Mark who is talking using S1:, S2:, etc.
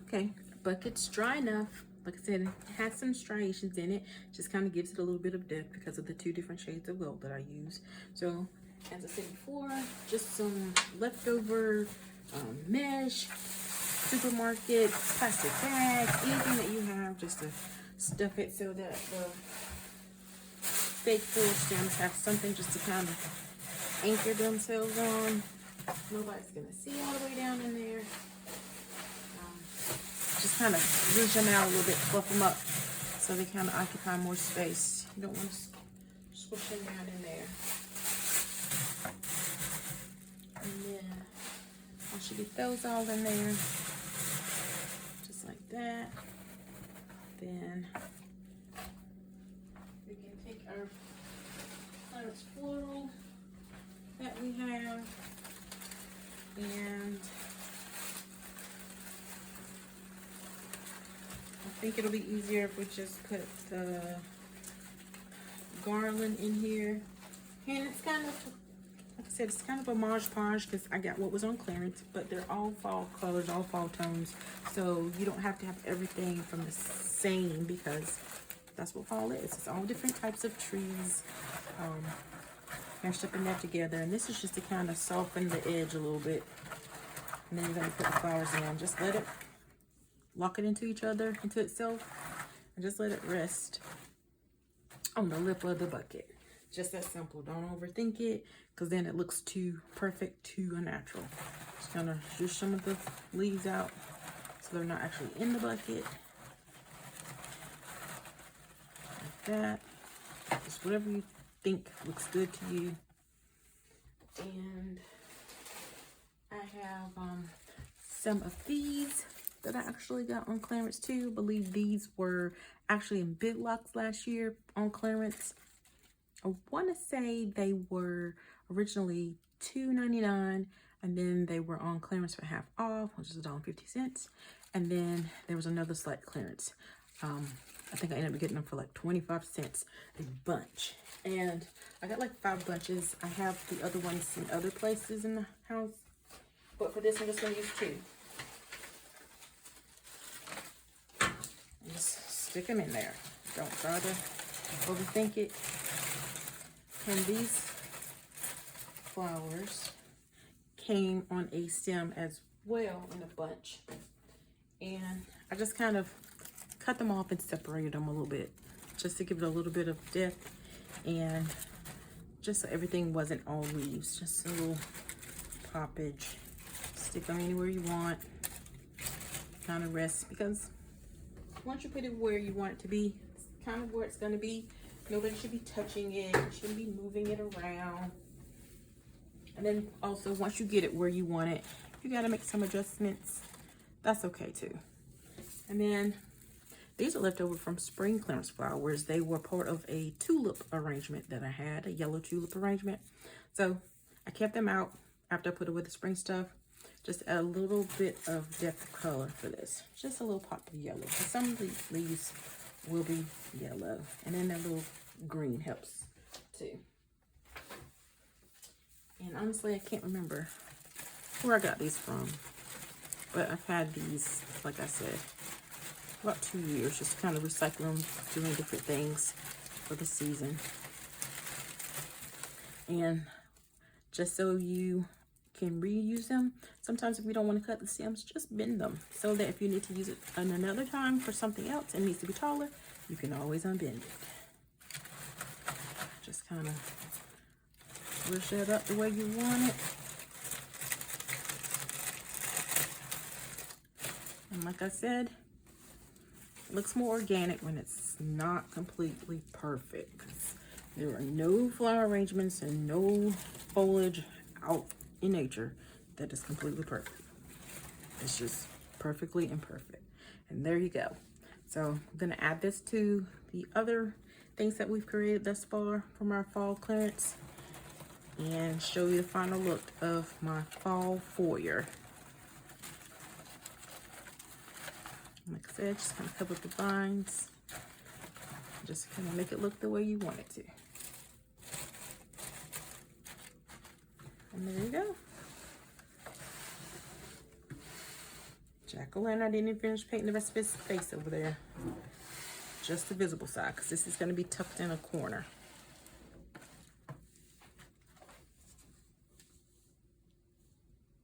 S1: Okay, bucket's dry enough. Like I said, it has some striations in it. Just kind of gives it a little bit of depth because of the 2 different shades of gold that I use. So, as I said before, just some leftover mesh, supermarket, plastic bags, anything that you have, just to stuff it so that the fake floral stems have something just to kind of anchor themselves on. Nobody's gonna see all the way down in there. Just kind of ridge them out a little bit, fluff them up so they kind of occupy more space. You don't want to squish them down in there. And then once you get those all in there, just like that, then we can take our Clarence Floral that we have and I think it'll be easier if we just put the garland in here. And it's kind of, like I said, it's kind of a Mod Podge because I got what was on clearance, but they're all fall colors, all fall tones. So you don't have to have everything from the same because that's what fall is. It's all different types of trees mashed up in there together. And this is just to kind of soften the edge a little bit. And then you're going to put the flowers in. Just let it lock it into each other, into itself, and just let it rest on the lip of the bucket. Just that simple. Don't overthink it, because then it looks too perfect, too unnatural. Just kind of shush some of the leaves out so they're not actually in the bucket. Like that. Just whatever you think looks good to you. And I have some of these that I actually got on clearance too. I believe these were actually in Big Lots last year on clearance. I want to say they were originally $2.99 and then they were on clearance for half off, which is $1.50. And then there was another slight clearance. I think I ended up getting them for like 25 cents a bunch. And I got like 5 bunches. I have the other ones in other places in the house, but for this I'm just going to use 2. Just stick them in there. Don't try to overthink it. And these flowers came on a stem as well in a bunch. And I just kind of cut them off and separated them a little bit just to give it a little bit of depth and just so everything wasn't all leaves, just a little poppage. Stick them anywhere you want, kind of rest, because once you put it where you want it to be, it's kind of where it's going to be. Nobody should be touching it. You shouldn't be moving it around. And then also once you get it where you want it, you got to make some adjustments. That's okay too. And then these are left over from spring clearance flowers. They were part of a tulip arrangement that I had, a yellow tulip arrangement. So I kept them out after I put it with the spring stuff. Just add a little bit of depth of color for this. Just a little pop of yellow. Some of the leaves will be yellow. And then that little green helps too. And honestly, I can't remember where I got these from. But I've had these, like I said, about 2 years, just kind of recycle them, doing different things for the season. And just so you can reuse them, sometimes if you don't want to cut the stems, just bend them so that if you need to use it another time for something else and needs to be taller, you can always unbend it. Just kind of push that up the way you want it. And like I said, it looks more organic when it's not completely perfect. There are no flower arrangements and no foliage out in nature that is completely perfect. It's just perfectly imperfect. And there you go. So I'm going to add this to the other things that we've created thus far from our fall clearance and show you the final look of my fall foyer. Like I said, just kind of cover the vines. Just kind of make it look the way you want it to. And there you go. Jack-o'-lantern, I didn't even finish painting the rest of his face over there. Just the visible side, because this is going to be tucked in a corner.